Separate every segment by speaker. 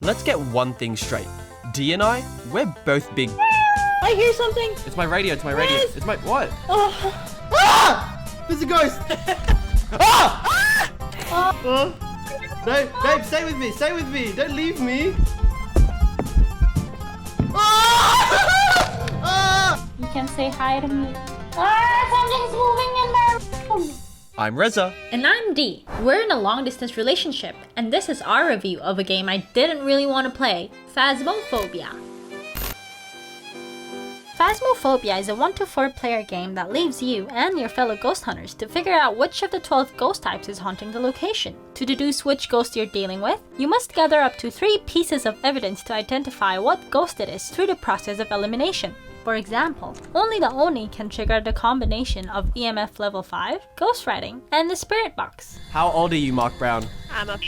Speaker 1: Let's get one thing straight. Dee and I, we're both big.
Speaker 2: I hear something.
Speaker 3: It's my radio. It's my radio.
Speaker 2: Yes.
Speaker 3: It's my what?
Speaker 2: Ah!
Speaker 3: There's a ghost. No, babe, stay with me. Stay with me. Don't leave me.
Speaker 4: You can say hi to me. Something's moving in my room.
Speaker 1: I'm Reza.
Speaker 4: And I'm Dee. We're in a long-distance relationship, and this is our review of a game I didn't really want to play, Phasmophobia. Phasmophobia is a 1 to 4 player game that leaves you and your fellow ghost hunters to figure out which of the 12 ghost types is haunting the location. To deduce which ghost you're dealing with, you must gather up to 3 pieces of evidence to identify what ghost it is through the process of elimination. For example, only the Oni can trigger the combination of EMF level 5, ghostwriting, and the spirit box.
Speaker 3: How old are you, Mark Brown?
Speaker 2: I'm a.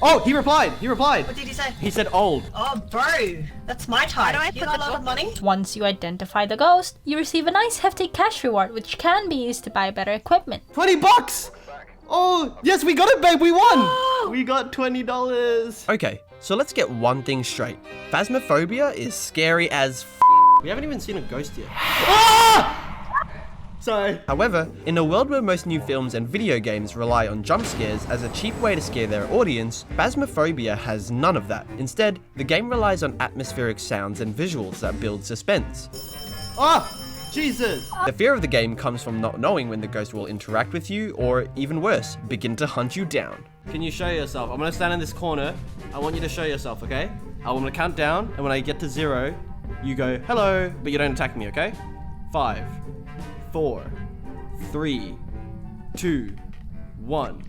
Speaker 3: Oh, he replied. He replied.
Speaker 2: What did he say?
Speaker 3: He said old.
Speaker 2: Oh, bro, that's my type. You got a lot of money?
Speaker 4: Once you identify the ghost, you receive a nice hefty cash reward which can be used to buy better equipment.
Speaker 3: $20. Oh, yes, we got it, babe. We won.
Speaker 2: Oh.
Speaker 3: We got $20.
Speaker 1: Okay, so let's get one thing straight. Phasmophobia is scary as
Speaker 3: We haven't even seen a ghost yet. Ah! Sorry.
Speaker 1: However, in a world where most new films and video games rely on jump scares as a cheap way to scare their audience, Phasmophobia has none of that. Instead, the game relies on atmospheric sounds and visuals that build suspense.
Speaker 3: Ah! Jesus!
Speaker 1: The fear of the game comes from not knowing when the ghost will interact with you, or even worse, begin to hunt you down.
Speaker 3: Can you show yourself? I'm gonna stand in this corner. I want you to show yourself, okay? I'm gonna count down, and when I get to 0, you go, hello, but you don't attack me, okay? 5, 4, 3, 2, 1.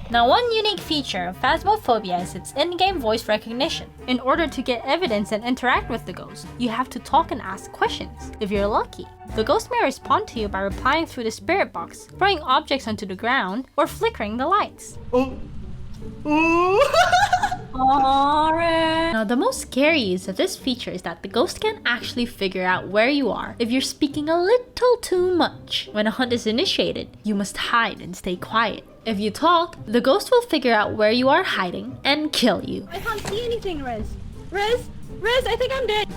Speaker 4: Now, one unique feature of Phasmophobia is its in-game voice recognition. In order to get evidence and interact with the ghost, you have to talk and ask questions. If you're lucky, the ghost may respond to you by replying through the spirit box, throwing objects onto the ground, or flickering the lights.
Speaker 3: Oh! Ooh!
Speaker 4: Now, the most scary use of this feature is that the ghost can actually figure out where you are if you're speaking a little too much. When a hunt is initiated, you must hide and stay quiet. If you talk, the ghost will figure out where you are hiding and kill you.
Speaker 2: I can't see anything, Rez. Rez, I think I'm dead.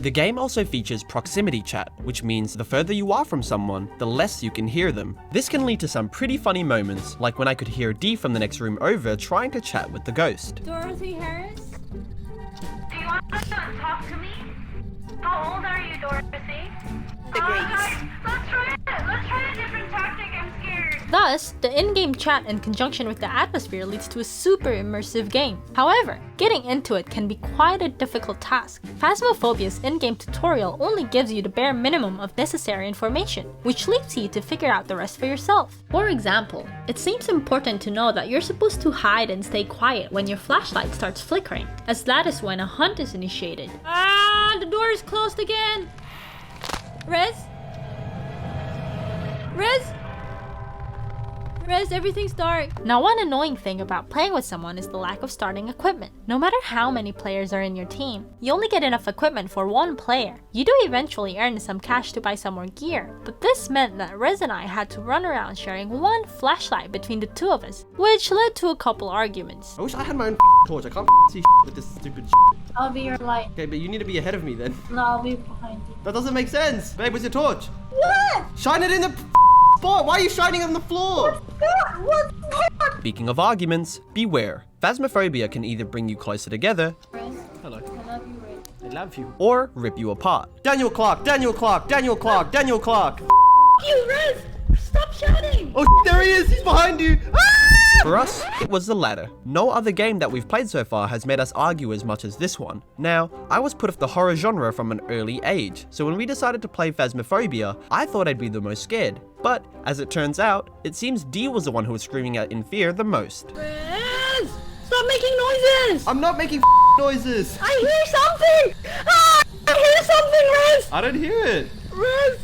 Speaker 1: The game also features proximity chat, which means the further you are from someone, the less you can hear them. This can lead to some pretty funny moments, like when I could hear Dee from the next room over trying to chat with the ghost.
Speaker 4: Dorothy Harris?
Speaker 5: Do you want to talk to me? How old are you, Dorothy?
Speaker 2: Degrees.
Speaker 5: Guys, let's try it. Let's try a different tactic. I'm scared.
Speaker 4: Thus, the in-game chat in conjunction with the atmosphere leads to a super immersive game. However, getting into it can be quite a difficult task. Phasmophobia's in-game tutorial only gives you the bare minimum of necessary information, which leaves you to figure out the rest for yourself. For example, it seems important to know that you're supposed to hide and stay quiet when your flashlight starts flickering, as that is when a hunt is initiated. Ah, the door is closed again! Rez, everything's dark. Now, one annoying thing about playing with someone is the lack of starting equipment. No matter how many players are in your team, you only get enough equipment for one player. You do eventually earn some cash to buy some more gear, but this meant that Rez and I had to run around sharing one flashlight between the two of us, which led to a couple arguments.
Speaker 3: I wish I had my own torch. I can't see with this stupid
Speaker 4: I'll be your light.
Speaker 3: Okay, but you need to be ahead of me then.
Speaker 4: No, I'll be behind you.
Speaker 3: That doesn't make sense. Babe, where's your torch?
Speaker 2: What?
Speaker 3: Shine it in the spot. Why are you shining on the floor?
Speaker 2: What?
Speaker 1: Speaking of arguments, beware. Phasmophobia can either bring you closer together,
Speaker 3: Hello.
Speaker 4: I love you, Rez.
Speaker 3: I love you.
Speaker 1: or rip you apart.
Speaker 3: Daniel Clark, Daniel Clark, Daniel Clark, Daniel Clark.
Speaker 2: You, Rez! Stop shouting!
Speaker 3: Oh, there he is. He's behind you.
Speaker 1: For us, it was the latter. No other game that we've played so far has made us argue as much as this one. Now, I was put off the horror genre from an early age, so when we decided to play Phasmophobia, I thought I'd be the most scared. But, as it turns out, it seems Dee was the one who was screaming out in fear the most.
Speaker 2: Rez! Stop making noises!
Speaker 3: I'm not making noises.
Speaker 2: I hear something! Ah! I hear something, Rez!
Speaker 3: I don't hear it.
Speaker 2: Rez!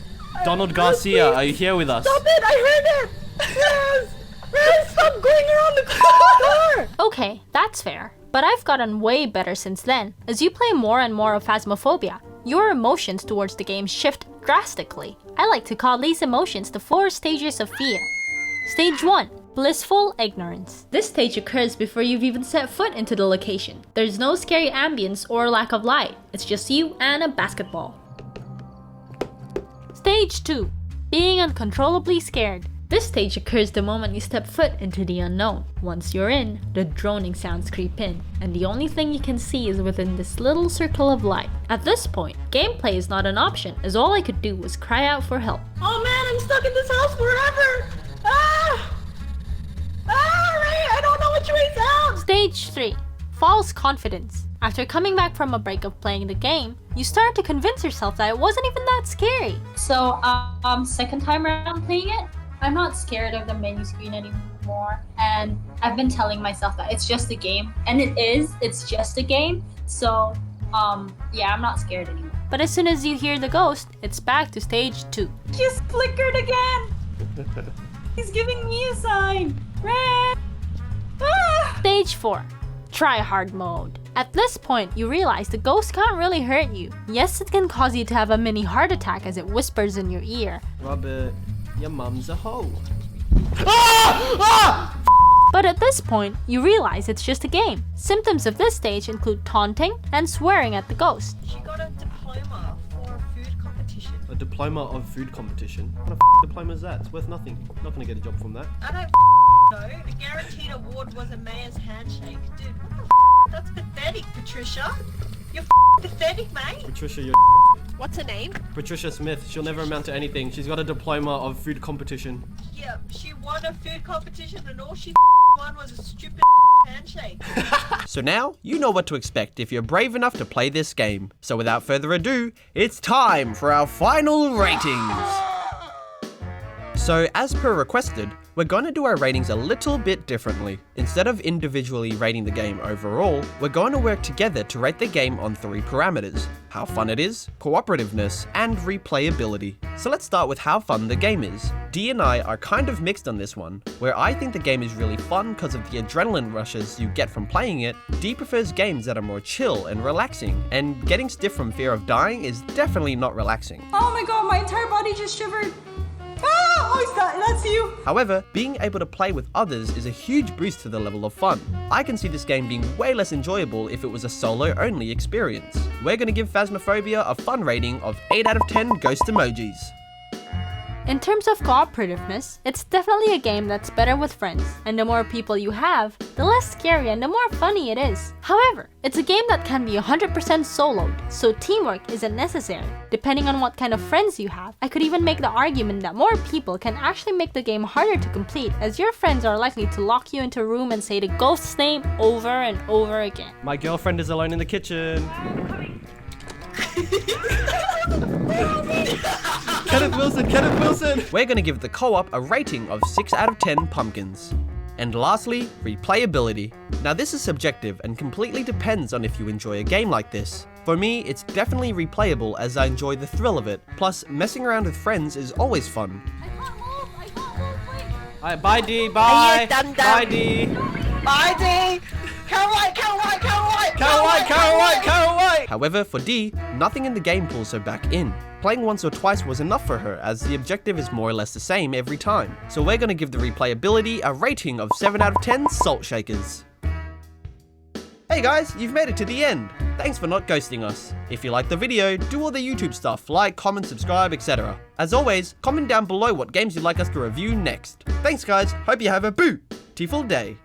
Speaker 3: Donald
Speaker 2: Rez,
Speaker 3: Garcia,
Speaker 2: please.
Speaker 3: are you here with us?
Speaker 2: Stop it! I heard it! Rez! Rez, stop going around the corner!
Speaker 4: Okay, that's fair. But I've gotten way better since then. As you play more and more of Phasmophobia, your emotions towards the game shift drastically. I like to call these emotions the 4 stages of fear. Stage 1. Blissful Ignorance. This stage occurs before you've even set foot into the location. There's no scary ambience or lack of light. It's just you and a basketball. Stage 2. Being uncontrollably scared. This stage occurs the moment you step foot into the unknown. Once you're in, the droning sounds creep in, and the only thing you can see is within this little circle of light. At this point, gameplay is not an option, as all I could do was cry out for help.
Speaker 2: Oh man, I'm stuck in this house forever! Ray, I don't know which way's out!
Speaker 4: Stage 3. False confidence. After coming back from a break of playing the game, you start to convince yourself that it wasn't even that scary.
Speaker 6: So, second time around playing it, I'm not scared of the menu screen anymore, and I've been telling myself that it's just a game, and it's just a game, so, yeah, I'm not scared anymore.
Speaker 4: But as soon as you hear the ghost, it's back to stage 2.
Speaker 2: Just flickered again! He's giving me a sign! Ray!
Speaker 4: Stage 4. Try hard mode. At this point, you realize the ghost can't really hurt you. Yes, it can cause you to have a mini heart attack as it whispers in your ear.
Speaker 3: Robert, your mum's a hoe.
Speaker 4: But at this point, you realize it's just a game. Symptoms of this stage include taunting and swearing at the ghost.
Speaker 2: She got a diploma for a food competition.
Speaker 3: A diploma of food competition? What a diploma is that? It's worth nothing. Not gonna get a job from that.
Speaker 2: I don't know. The guaranteed award was a mayor's handshake. Dude, what the That's pathetic, Patricia. You're pathetic, mate.
Speaker 3: Patricia, you're
Speaker 2: What's her name?
Speaker 3: Patricia Smith. She'll never amount to anything. She's got a diploma of food competition.
Speaker 2: Yeah, she won a food competition and all she won was a stupid handshake.
Speaker 1: So now, you know what to expect if you're brave enough to play this game. So without further ado, it's time for our final ratings. So as per requested, we're going to do our ratings a little bit differently. Instead of individually rating the game overall, we're going to work together to rate the game on 3 parameters: how fun it is, cooperativeness, and replayability. So let's start with how fun the game is. Dee and I are kind of mixed on this one, where I think the game is really fun because of the adrenaline rushes you get from playing it. Dee prefers games that are more chill and relaxing, and getting stiff from fear of dying is definitely not relaxing.
Speaker 2: Oh my god, my entire body just shivered. That's you.
Speaker 1: However, being able to play with others is a huge boost to the level of fun. I can see this game being way less enjoyable if it was a solo-only experience. We're going to give Phasmophobia a fun rating of 8 out of 10 ghost emojis.
Speaker 4: In terms of cooperativeness, it's definitely a game that's better with friends, and the more people you have, the less scary and the more funny it is. However, it's a game that can be 100% soloed, so teamwork isn't necessary. Depending on what kind of friends you have, I could even make the argument that more people can actually make the game harder to complete, as your friends are likely to lock you into a room and say the ghost's name over and over again.
Speaker 3: My girlfriend is alone in the kitchen. Kenneth Wilson!
Speaker 1: We're going to give the co-op a rating of 6 out of 10 pumpkins. And lastly, replayability. Now this is subjective and completely depends on if you enjoy a game like this. For me, it's definitely replayable as I enjoy the thrill of it. Plus, messing around with friends is always fun.
Speaker 3: Alright, bye Dee, bye! Bye Dee!
Speaker 2: Bye, Dee. Carol White.
Speaker 1: However, for Dee, nothing in the game pulls her back in. Playing once or twice was enough for her, as the objective is more or less the same every time. So we're going to give the replayability a rating of 7 out of 10 salt shakers. Hey guys, you've made it to the end. Thanks for not ghosting us. If you liked the video, do all the YouTube stuff, like, comment, subscribe, etc. As always, comment down below what games you'd like us to review next. Thanks guys, hope you have a beautiful day.